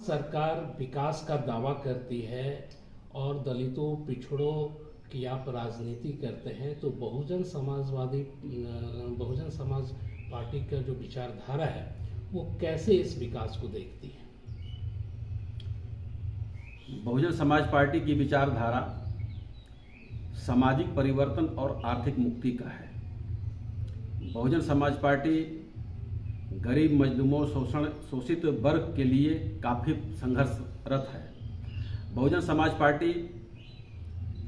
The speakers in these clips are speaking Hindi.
सरकार विकास का दावा करती है और दलितों पिछड़ों की आप राजनीति करते हैं, तो बहुजन समाज पार्टी का जो विचारधारा है वो कैसे इस विकास को देखती है? बहुजन समाज पार्टी की विचारधारा सामाजिक परिवर्तन और आर्थिक मुक्ति का है। बहुजन समाज पार्टी गरीब, मजलूमों, शोषित वर्ग के लिए काफ़ी संघर्षरत है। बहुजन समाज पार्टी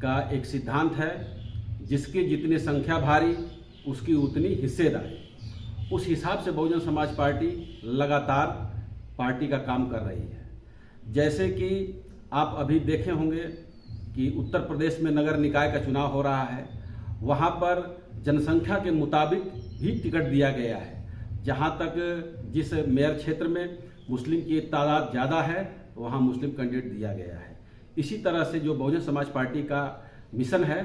का एक सिद्धांत है, जिसकी जितनी संख्या भारी उसकी उतनी हिस्सेदारी। उस हिसाब से बहुजन समाज पार्टी लगातार पार्टी का काम कर रही है। जैसे कि आप अभी देखे होंगे कि उत्तर प्रदेश में नगर निकाय का चुनाव हो रहा है। वहाँ पर जनसंख्या के मुताबिक ही टिकट दिया गया है। जहाँ तक जिस मेयर क्षेत्र में मुस्लिम की तादाद ज़्यादा है, तो वहाँ मुस्लिम कैंडिडेट दिया गया है। इसी तरह से जो बहुजन समाज पार्टी का मिशन है,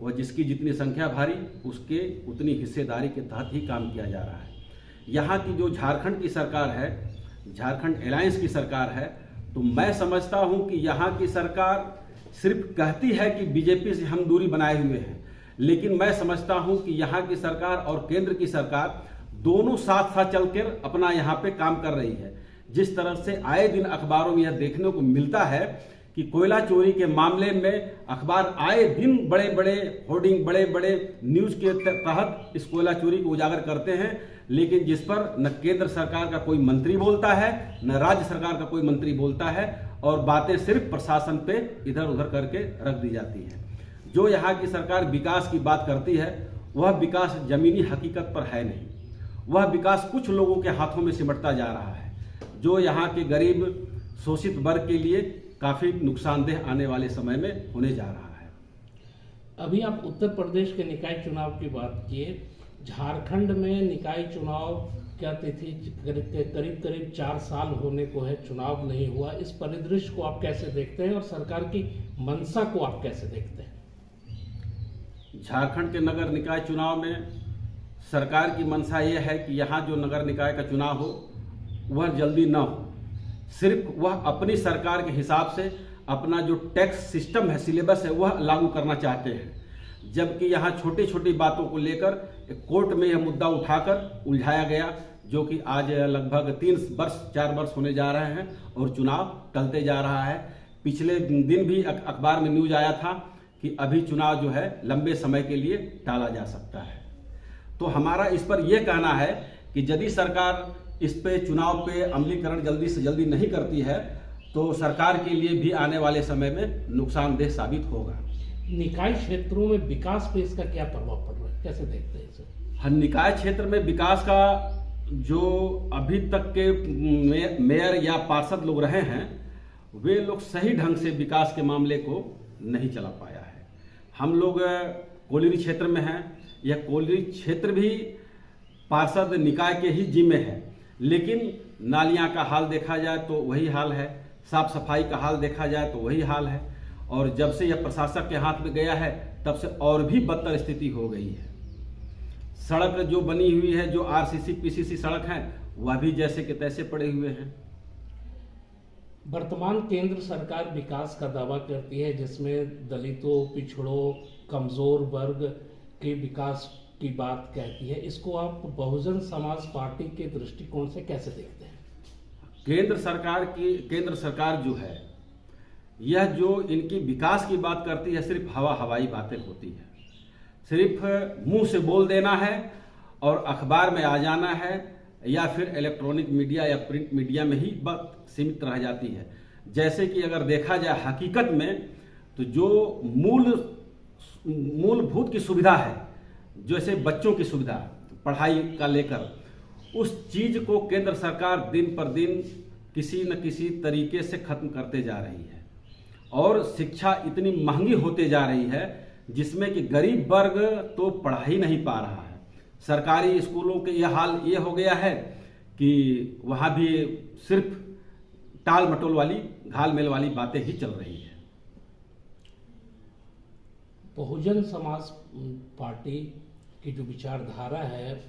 वह जिसकी जितनी संख्या भारी उसके उतनी हिस्सेदारी के तहत ही काम किया जा रहा है। यहाँ की जो झारखंड की सरकार है, झारखंड अलायंस की सरकार है, तो मैं समझता हूँ कि यहाँ की सरकार सिर्फ कहती है कि बीजेपी से हम दूरी बनाए हुए हैं, लेकिन मैं समझता हूँ कि यहाँ की सरकार और केंद्र की सरकार दोनों साथ साथ चलकर अपना यहाँ पे काम कर रही है। जिस तरह से आए दिन अखबारों में यह देखने को मिलता है कि कोयला चोरी के मामले में अखबार आए दिन बड़े बड़े होर्डिंग, बड़े बड़े न्यूज के तहत इस कोयला चोरी को उजागर करते हैं, लेकिन जिस पर न केंद्र सरकार का कोई मंत्री बोलता है, न राज्य सरकार का कोई मंत्री बोलता है, और बातें सिर्फ प्रशासन पे इधर उधर करके रख दी जाती है। जो यहाँ की सरकार विकास की बात करती है, वह विकास जमीनी हकीकत पर है नहीं। वह विकास कुछ लोगों के हाथों में सिमटता जा रहा है, जो यहाँ के गरीब शोषित वर्ग के लिए काफ़ी नुकसानदेह आने वाले समय में होने जा रहा है। अभी आप उत्तर प्रदेश के निकाय चुनाव की बात किए। झारखंड में निकाय चुनाव क्या तिथि करीब 4 साल होने को है, चुनाव नहीं हुआ। इस परिदृश्य को आप कैसे देखते हैं और सरकार की मंशा को आप कैसे देखते हैं? झारखंड के नगर निकाय चुनाव में सरकार की मंशा यह है कि यहाँ जो नगर निकाय का चुनाव हो वह जल्दी न हो। सिर्फ वह अपनी सरकार के हिसाब से अपना जो टैक्स सिस्टम है, सिलेबस है, वह लागू करना चाहते हैं। जबकि यहाँ छोटी छोटी बातों को लेकर कोर्ट में यह मुद्दा उठाकर उलझाया गया, जो कि आज लगभग 4 वर्ष होने जा रहे हैं और चुनाव टलते जा रहा है। पिछले दिन भी अखबार में न्यूज आया था कि अभी चुनाव जो है लंबे समय के लिए टाला जा सकता है। तो हमारा इस पर यह कहना है कि यदि सरकार इस पे चुनाव पे अमलीकरण जल्दी से जल्दी नहीं करती है, तो सरकार के लिए भी आने वाले समय में नुकसानदेह साबित होगा। निकाय क्षेत्रों में विकास पे इसका क्या प्रभाव पड़ रहा है, कैसे देखते हैं इसे? हर निकाय क्षेत्र में विकास का जो अभी तक के मेयर या पार्षद लोग रहे हैं, वे लोग सही ढंग से विकास के मामले को नहीं चला पाया है। हम लोग कोलिरी क्षेत्र में हैं। यह कोलिरी क्षेत्र भी पार्षद निकाय के ही जिम्मे है, लेकिन नालियां का हाल देखा जाए तो वही हाल है, साफ सफाई का हाल देखा जाए तो वही हाल है, और जब से यह प्रशासक के हाथ में गया है तब से और भी बदतर स्थिति हो गई है। सड़क जो बनी हुई है, जो आरसीसी पीसीसी सड़क है, वह भी जैसे के तैसे पड़े हुए हैं। वर्तमान केंद्र सरकार विकास का दावा करती है, जिसमें दलितों, पिछड़ों, कमजोर वर्ग के विकास की बात कहती है। इसको आप बहुजन समाज पार्टी के दृष्टिकोण से कैसे देखते हैं? केंद्र सरकार जो है, यह जो इनकी विकास की बात करती है, सिर्फ हवाई बातें होती है। सिर्फ मुंह से बोल देना है और अखबार में आ जाना है, या फिर इलेक्ट्रॉनिक मीडिया या प्रिंट मीडिया में ही बात सीमित रह जाती है। जैसे कि अगर देखा जाए हकीकत में, तो जो मूलभूत की सुविधा है, जैसे बच्चों की सुविधा, पढ़ाई का लेकर, उस चीज को केंद्र सरकार दिन पर दिन किसी न किसी तरीके से खत्म करते जा रही है, और शिक्षा इतनी महंगी होते जा रही है जिसमें कि गरीब वर्ग तो पढ़ा ही नहीं पा रहा है। सरकारी स्कूलों के यह हाल ये हो गया है कि वहाँ भी सिर्फ टाल मटोल वाली, घाल मेल वाली बातें ही चल रही है। बहुजन समाज पार्टी की जो विचारधारा है,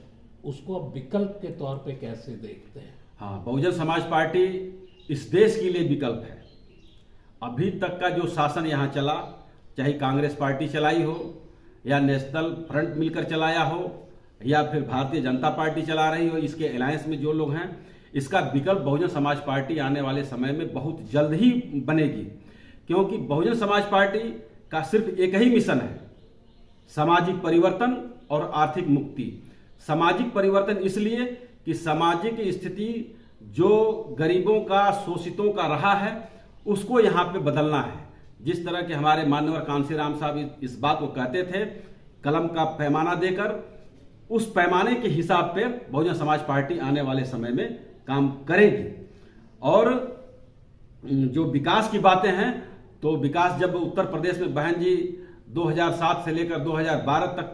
उसको आप विकल्प के तौर पे कैसे देखते हैं? हाँ, बहुजन समाज पार्टी इस देश के लिए विकल्प है। अभी तक का जो शासन यहाँ चला, चाहे कांग्रेस पार्टी चलाई हो या नेशनल फ्रंट मिलकर चलाया हो या फिर भारतीय जनता पार्टी चला रही हो, इसके अलायंस में जो लोग हैं, इसका विकल्प बहुजन समाज पार्टी आने वाले समय में बहुत जल्द ही बनेगी। क्योंकि बहुजन समाज पार्टी का सिर्फ एक ही मिशन है, सामाजिक परिवर्तन और आर्थिक मुक्ति। सामाजिक परिवर्तन इसलिए कि सामाजिक स्थिति जो गरीबों का, शोषितों का रहा है, उसको यहाँ पे बदलना है। जिस तरह के हमारे मान्यवर कांशीराम साहब इस बात को कहते थे, कलम का पैमाना देकर, उस पैमाने के हिसाब पे बहुजन समाज पार्टी आने वाले समय में काम करेगी। और जो विकास की बातें हैं, तो विकास जब उत्तर प्रदेश में बहन जी 2007 से लेकर 2012 तक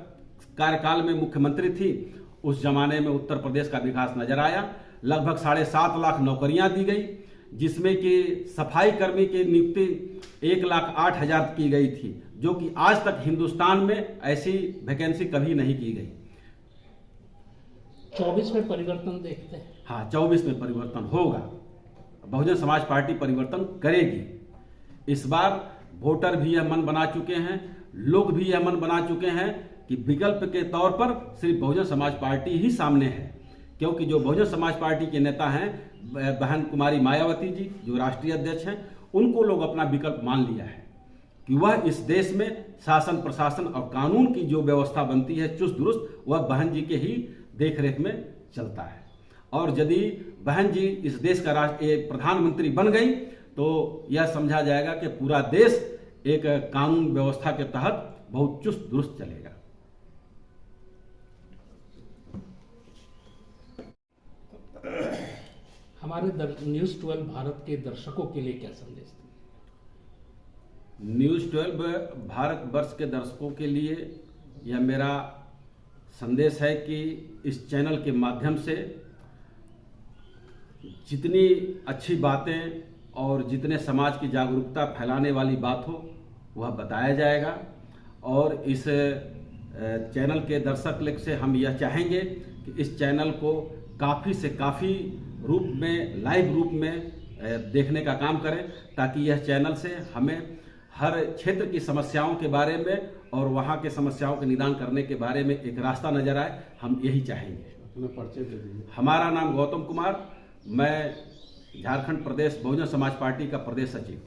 कार्यकाल में मुख्यमंत्री थी, उस जमाने में उत्तर प्रदेश का विकास नजर आया। लगभग 7.5 लाख नौकरियां दी गई, जिसमें कि सफाई कर्मी की नियुक्ति 1,08,000 की गई थी, जो कि आज तक हिंदुस्तान में ऐसी वैकेंसी कभी नहीं की गई। 24 में परिवर्तन देखते हैं। हाँ, 24 में परिवर्तन होगा। बहुजन समाज पार्टी परिवर्तन करेगी। इस बार वोटर भी यह मन बना चुके हैं, लोग भी यह मन बना चुके हैं कि विकल्प के तौर पर सिर्फ बहुजन समाज पार्टी ही सामने है। क्योंकि जो बहुजन समाज पार्टी के नेता हैं, बहन कुमारी मायावती जी जो राष्ट्रीय अध्यक्ष हैं, उनको लोग अपना विकल्प मान लिया है कि वह इस देश में शासन, प्रशासन और कानून की जो व्यवस्था बनती है चुस्त दुरुस्त, वह बहन जी के ही देखरेख में चलता है। और यदि बहन जी इस देश का प्रधानमंत्री बन गई तो यह समझा जाएगा कि पूरा देश एक कानून व्यवस्था के तहत बहुत चुस्त दुरुस्त चलेगा। हमारे न्यूज़ 12 भारत के दर्शकों के लिए क्या संदेश दें? न्यूज़ 12 भारतवर्ष के दर्शकों के लिए यह मेरा संदेश है कि इस चैनल के माध्यम से जितनी अच्छी बातें और जितने समाज की जागरूकता फैलाने वाली बात हो, वह बताया जाएगा। और इस चैनल के दर्शक लोग से हम यह चाहेंगे कि इस चैनल को काफ़ी से काफ़ी रूप में, लाइव रूप में देखने का काम करें, ताकि यह चैनल से हमें हर क्षेत्र की समस्याओं के बारे में और वहाँ के समस्याओं के निदान करने के बारे में एक रास्ता नजर आए। हम यही चाहेंगे। अपना परिचय दे दीजिए। हमारा नाम गौतम कुमार, मैं झारखंड प्रदेश बहुजन समाज पार्टी का प्रदेश सचिव।